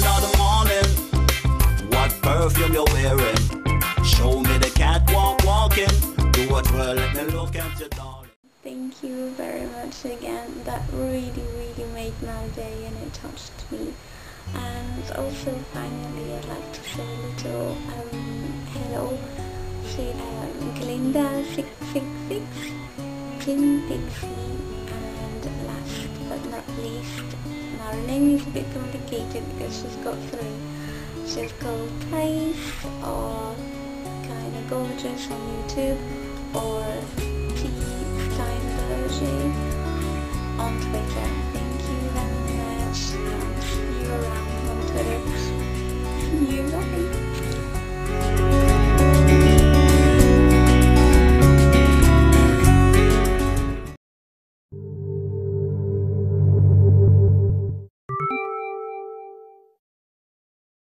another morning. What perfume you're wearing? Show me the catwalk walking. Do what well, let me look at you, darling. Thank you very much again. That really made my day and it touched me. And also finally I'd like to say a little hello to Glinda666, Clean Pixie, and last but not least, now her name is a bit complicated because she's got three. She's called Place, or Kinda Gorgeous on YouTube, or on Twitter. Thank you very much, and see you around on Twitter.